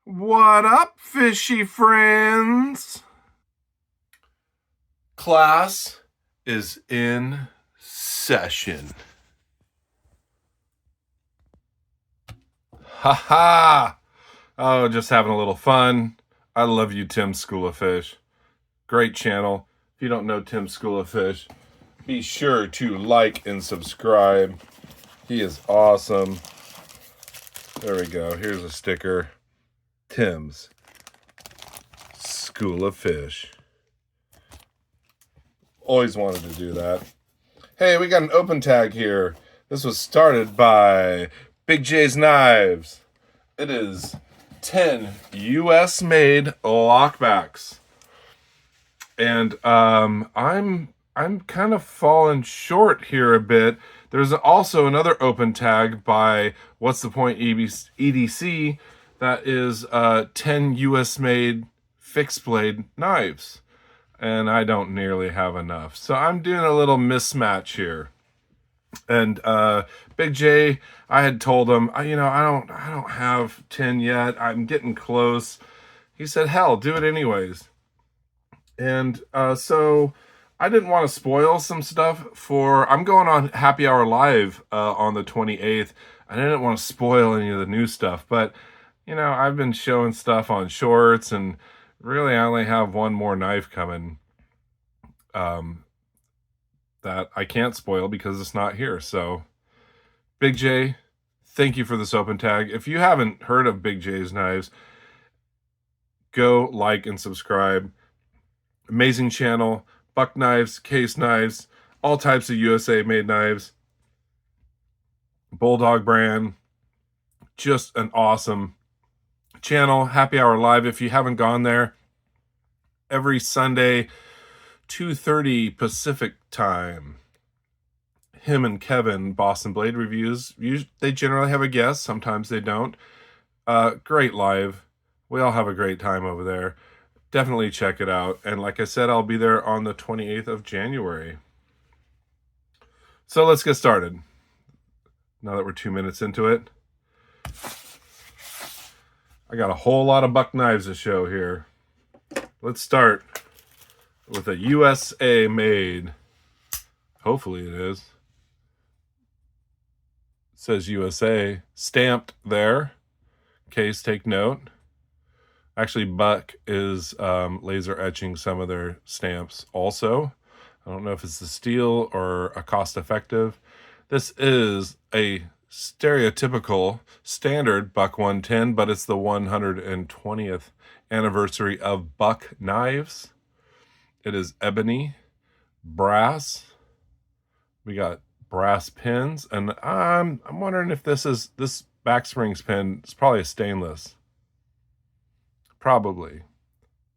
What up, fishy friends? Class is in session. Ha ha! Oh, just having a little fun. I love you, Tim School of Fish. Great channel. If you don't know Tim School of Fish, be sure to like and subscribe. He is awesome. There we go. Here's a sticker. Tim's School of Fish. Always wanted to do that. Hey, we got an open tag here. This was started by Big J's Knives. It is 10 US made lockbacks. And I'm kind of falling short here a bit. There's also another open tag by What's the Point EDC that is 10 US made fixed blade knives. And I don't nearly have enough. So I'm doing a little mismatch here. And Big J, I had told him, I don't have 10 yet. I'm getting close. He said, hell, do it anyways. And so I didn't want to spoil some stuff I'm going on Happy Hour Live on the 28th. I didn't want to spoil any of the new stuff, but I've been showing stuff on shorts, and really I only have one more knife coming that I can't spoil because it's not here. So Big J, thank you for this open tag. If you haven't heard of Big J's Knives, go like and subscribe. Amazing channel. Buck knives, case knives, all types of USA made knives. Bulldog brand. Just an awesome channel. Happy Hour Live. If you haven't gone there, every Sunday, 2:30 Pacific time. Him and Kevin, Boston Blade Reviews. They generally have a guest. Sometimes they don't. Great live. We all have a great time over there. Definitely check it out. And like I said, I'll be there on the 28th of January. So let's get started. Now that we're 2 minutes into it. I got a whole lot of buck knives to show here. Let's start with a USA made. Hopefully it is. It says USA. Stamped there. Case, take note. Actually, Buck is laser etching some of their stamps also. I don't know if it's the steel or a cost-effective. This is a stereotypical standard Buck 110, but it's the 120th anniversary of Buck Knives. It is ebony, brass. We got brass pins, and I'm wondering if this back springs pin is probably a stainless. Probably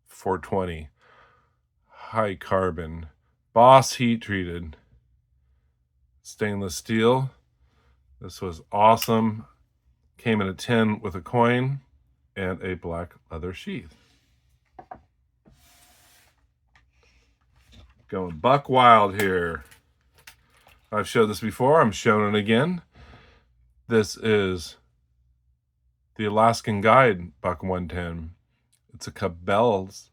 420. High carbon. Boss heat treated. Stainless steel. This was awesome. Came in a tin with a coin and a black leather sheath. Going buck wild here. I've showed this before. I'm showing it again. This is the Alaskan Guide Buck 110. It's a Cabela's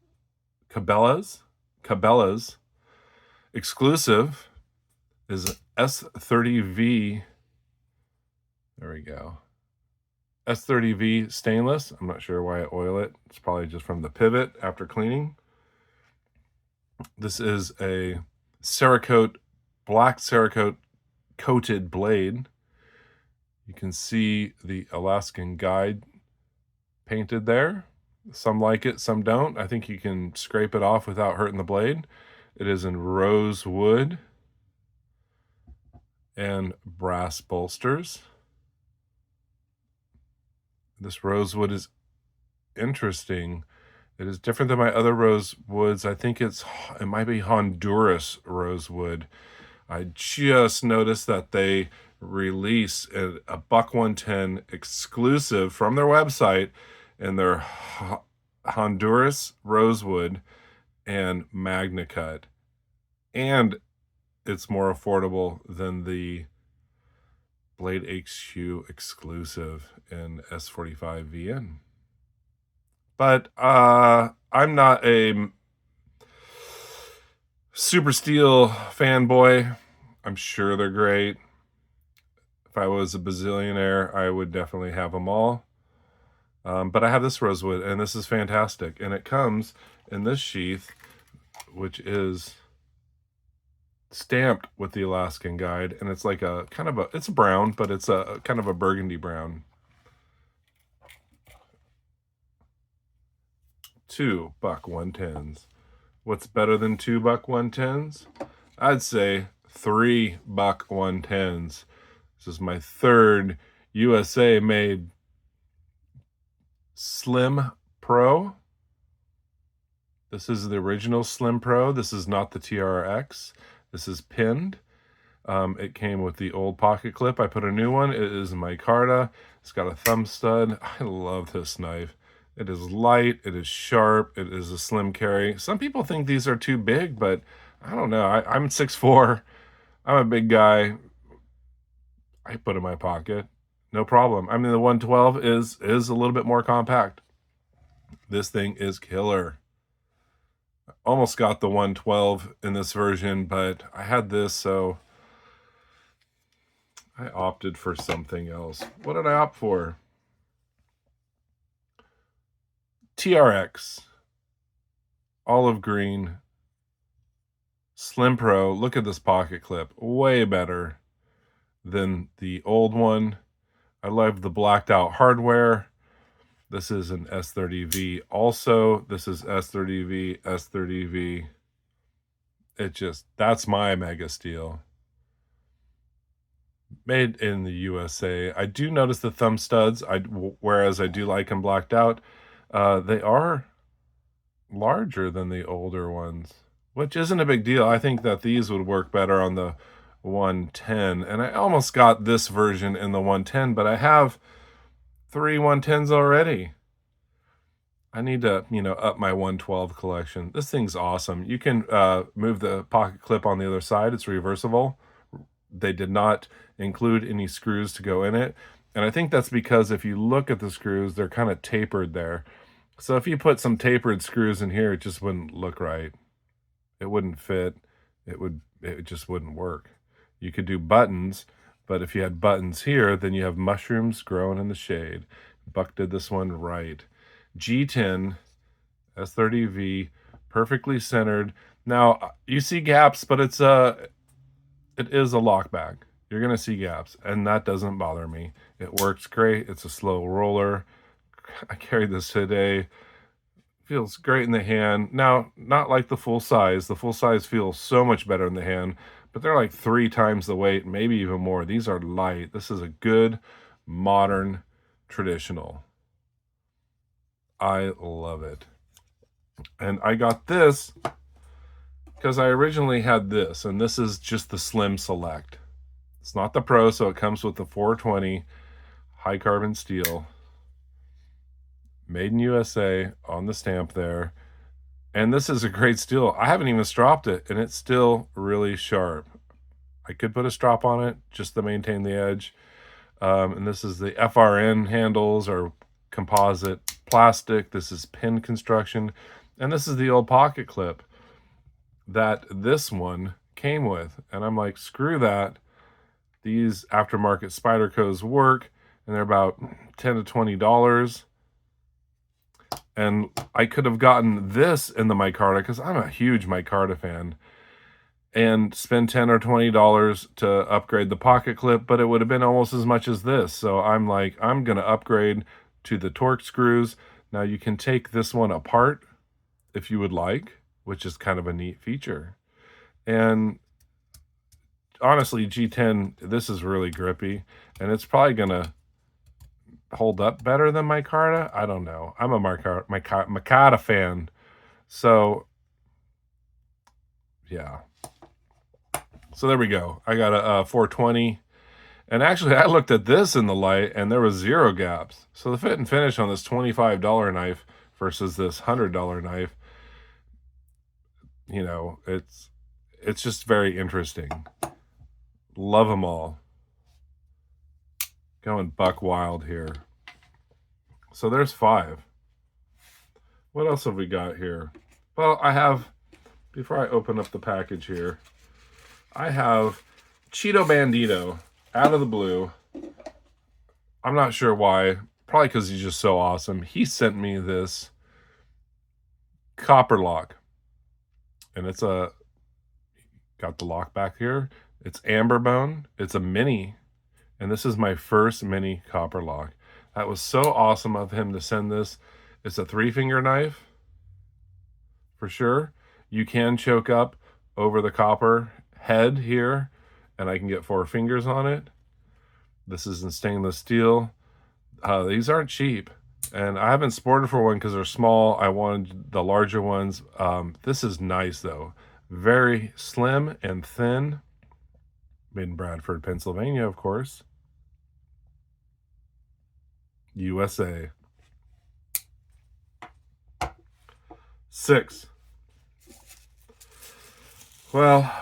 exclusive. Is S30V. There we go. S30V stainless. I'm not sure why I oil it. It's probably just from the pivot after cleaning. This is a Cerakote, black Cerakote coated blade. You can see the Alaskan Guide painted there. Some like it, some don't. I think you can scrape it off without hurting the blade. It is in rosewood and brass bolsters. This rosewood is interesting. It is different than my other rosewoods. I think it might be Honduras rosewood. I just noticed that they release a Buck 110 exclusive from their website, and their Honduras rosewood and Magna Cut. And it's more affordable than the Blade HQ exclusive in S45VN. But I'm not a Super Steel fanboy. I'm sure they're great. If I was a bazillionaire, I would definitely have them all. But I have this rosewood, and this is fantastic. And it comes in this sheath, which is stamped with the Alaskan Guide, and it's like a kind of a, it's brown, but it's a kind of a burgundy brown. $2 110s. What's better than $2 110s? I'd say $3 110s. This is my third USA made Slim Pro. This is the original Slim Pro. This is not the TRX. This is pinned. It came with the old pocket clip. I put a new one. It is micarta. It's got a thumb stud. I love this knife. It is light. It is sharp. It is a slim carry. Some people think these are too big, but I don't know. I'm 6'4". I'm a big guy. I put it in my pocket. No problem. I mean, the 112 is a little bit more compact. This thing is killer. I almost got the 112 in this version, but I had this, so I opted for something else. What did I opt for? TRX. Olive green. Slim Pro. Look at this pocket clip. Way better than the old one. I love the blacked out hardware. This is an S30V also. This is S30V, S30V. It just, that's my mega steal. Made in the USA. I do notice the thumb studs, whereas I do like them blacked out. They are larger than the older ones, which isn't a big deal. I think that these would work better on the 110, and I almost got this version in the 110, but I have 3 110s already. I need to, up my 112 collection. This thing's awesome. You can move the pocket clip on the other side. It's reversible. They did not include any screws to go in it. And I think that's because if you look at the screws, they're kind of tapered there. So if you put some tapered screws in here, it just wouldn't look right. It wouldn't fit. It just wouldn't work. You could do buttons, but if you had buttons here, then you have mushrooms growing in the shade. Buck did this one right. G10 S30V, perfectly centered. Now you see gaps, but it is a lockback. You're gonna see gaps, and that doesn't bother me. It works great. It's a slow roller. I carried this today. Feels great in the hand. Now, not like the full size. The full size feels so much better in the hand, but they're like 3 times the weight, maybe even more. These are light. This is a good, modern, traditional. I love it. And I got this because I originally had this, and this is just the Slim Select. It's not the Pro, so it comes with the 420 high carbon steel. Made in USA on the stamp there. And this is a great steel. I haven't even stropped it, and it's still really sharp. I could put a strop on it just to maintain the edge. And this is the FRN handles, or composite plastic. This is pin construction. And this is the old pocket clip that this one came with. And I'm like, screw that. These aftermarket Spydercos work, and they're about $10 to $20. And I could have gotten this in the micarta, because I'm a huge micarta fan, and spend $10 or $20 to upgrade the pocket clip, but it would have been almost as much as this. So I'm like, I'm going to upgrade to the Torque screws. Now you can take this one apart if you would like, which is kind of a neat feature. And honestly, G10, this is really grippy, and it's probably going to hold up better than micarta. I don't know. I'm a micarta fan. So, yeah. So there we go. I got a 420. And actually, I looked at this in the light, and there was 0 gaps. So the fit and finish on this $25 knife versus this $100 knife, it's just very interesting. Love them all. Going buck wild here. So there's 5. What else have we got here? Well, I have, before I open up the package here, I have Cheeto Bandito out of the blue. I'm not sure why. Probably because he's just so awesome. He sent me this copper lock. And it's got the lock back here. It's amber bone. It's a mini. And this is my first mini copper lock. That was so awesome of him to send this. It's a 3-finger knife, for sure. You can choke up over the copper head here, and I can get 4 fingers on it. This is in stainless steel. These aren't cheap, and I haven't sported for one because they're small. I wanted the larger ones. This is nice, though. Very slim and thin. Made in Bradford, Pennsylvania, of course. USA. 6. Well,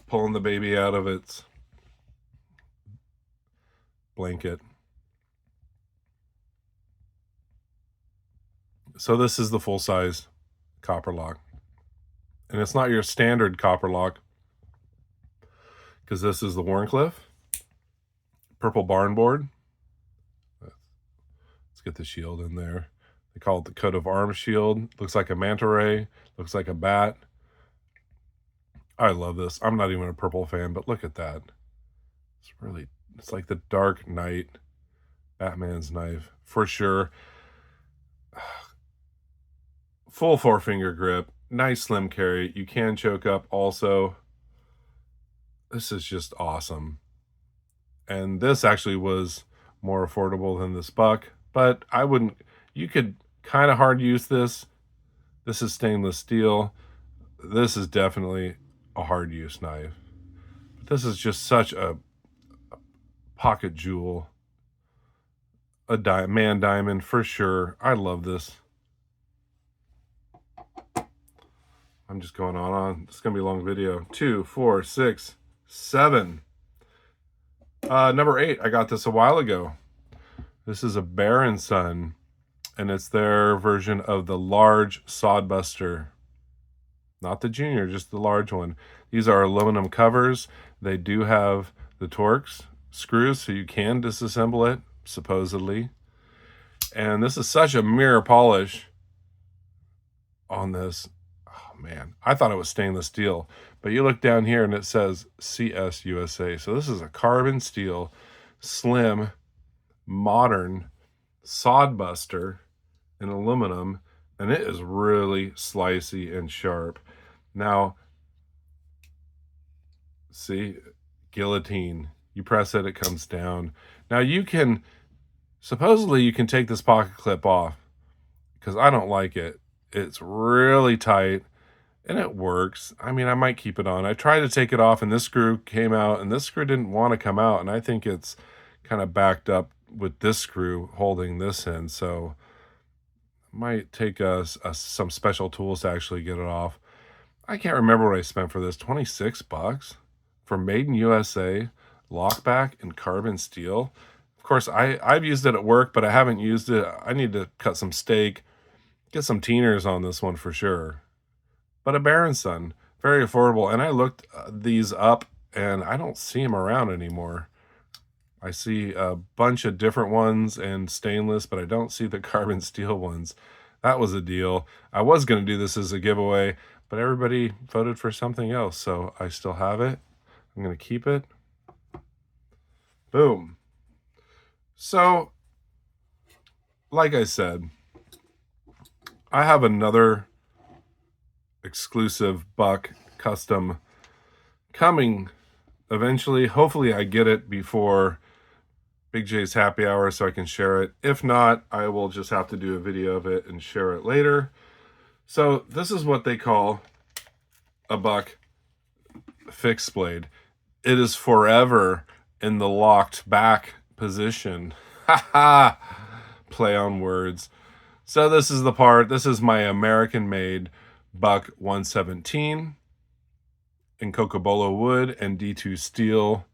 pulling the baby out of its blanket. So this is the full-size copper lock. And it's not your standard copper lock, because this is the Warncliffe purple barn board. Let's get the shield in there. They call it the coat of arms shield. Looks like a manta ray. Looks like a bat. I love this. I'm not even a purple fan, but look at that. It's like the Dark Knight Batman's knife, for sure. Full 4-finger grip. Nice slim carry. You can choke up also. This is just awesome. And this actually was more affordable than this buck, but I wouldn't, you could kind of hard use this. This is stainless steel. This is definitely a hard use knife. But this is just such a pocket jewel. A man diamond for sure. I love this. I'm just going on. It's going to be a long video. 2, 4, 6, 7. Number 8, I got this a while ago. This is a Bear & Son, and it's their version of the large Sodbuster. Not the junior, just the large one. These are aluminum covers. They do have the Torx screws, so you can disassemble it, supposedly. And this is such a mirror polish on this. Oh, man. I thought it was stainless steel. But you look down here and it says CS USA. So this is a carbon steel, slim, modern Sodbuster in aluminum. And it is really slicey and sharp. Now, see, guillotine. You press it, it comes down. Now you can, supposedly you can take this pocket clip off, because I don't like it. It's really tight, and it works. I mean, I might keep it on. I tried to take it off, and this screw came out, and this screw didn't want to come out, and I think it's kind of backed up with this screw holding this in, so it might take us some special tools to actually get it off. I can't remember what I spent for this. 26 bucks for Made in USA, lockback, and carbon steel. Of course, I've used it at work, but I haven't used it. I need to cut some steak, get some teeners on this one for sure. But a Bear & Son, very affordable. And I looked these up, and I don't see them around anymore. I see a bunch of different ones and stainless, but I don't see the carbon steel ones. That was a deal. I was going to do this as a giveaway, but everybody voted for something else, so I still have it. I'm going to keep it. Boom. So, like I said, I have another exclusive buck custom coming eventually. Hopefully I get it before Big J's happy hour so I can share it. If not, I will just have to do a video of it and share it later. So this is what they call a buck fixed blade. It is forever in the locked back position. Ha ha! Play on words. So this is the part. This is my American-made buck 117 in Cocobolo wood and D2 steel.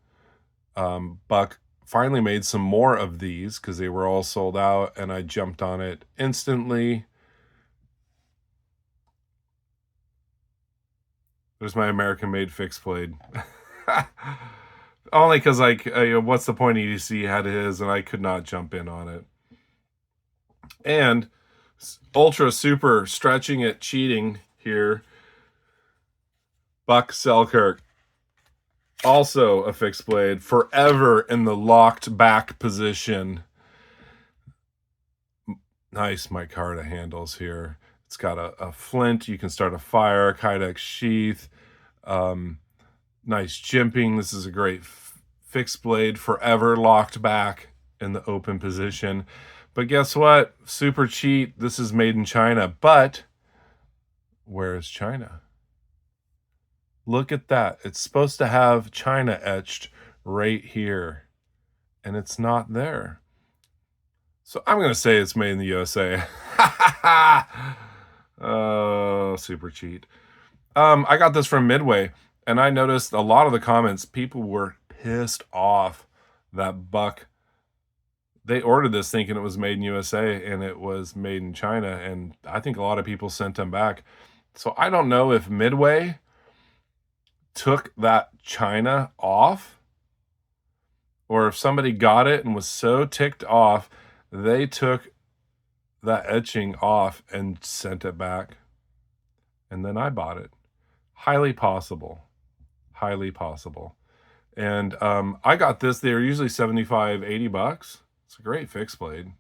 Buck finally made some more of these because they were all sold out, and I jumped on it instantly. There's my American-made fixed blade. Only because, like, what's the point? EDC had his, and I could not jump in on it. And ultra super stretching it, cheating here. Buck Selkirk, also a fixed blade, forever in the locked back position. Nice micarta handles here. It's got a flint. You can start a fire, Kydex sheath. Nice jimping. This is a great fixed blade, forever locked back in the open position. But guess what? Super cheat. This is made in China. But where is China? Look at that. It's supposed to have China etched right here. And it's not there. So I'm going to say it's made in the USA. Oh, super cheat. I got this from Midway, and I noticed a lot of the comments, people were pissed off that Buck, they ordered this thinking it was made in USA, and it was made in China, and I think a lot of people sent them back. So I don't know if Midway took that China off, or if somebody got it and was so ticked off, they took that etching off and sent it back. And then I bought it. Highly possible. Highly possible. And I got this. They were usually $75, $80. It's a great fixed blade.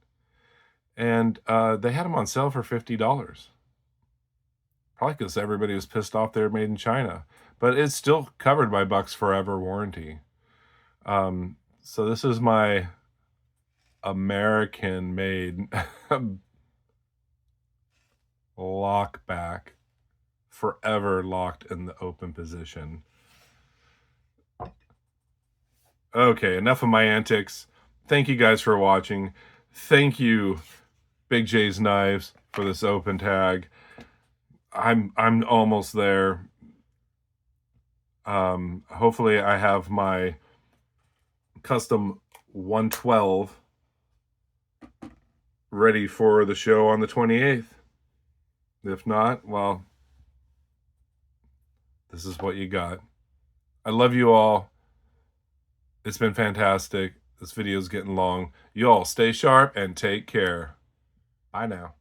And they had them on sale for $50. Probably because everybody was pissed off they were made in China. But it's still covered by Buck's Forever warranty. So this is my American-made Lockback, forever locked in the open position. Okay, enough of my antics. Thank you guys for watching. Thank you, Big J's Knives, for this open tag. I'm almost there. Hopefully I have my custom 112 ready for the show on the 28th. If not, well, this is what you got. I love you all. It's been fantastic. This video's getting long. You all stay sharp and take care. Bye now.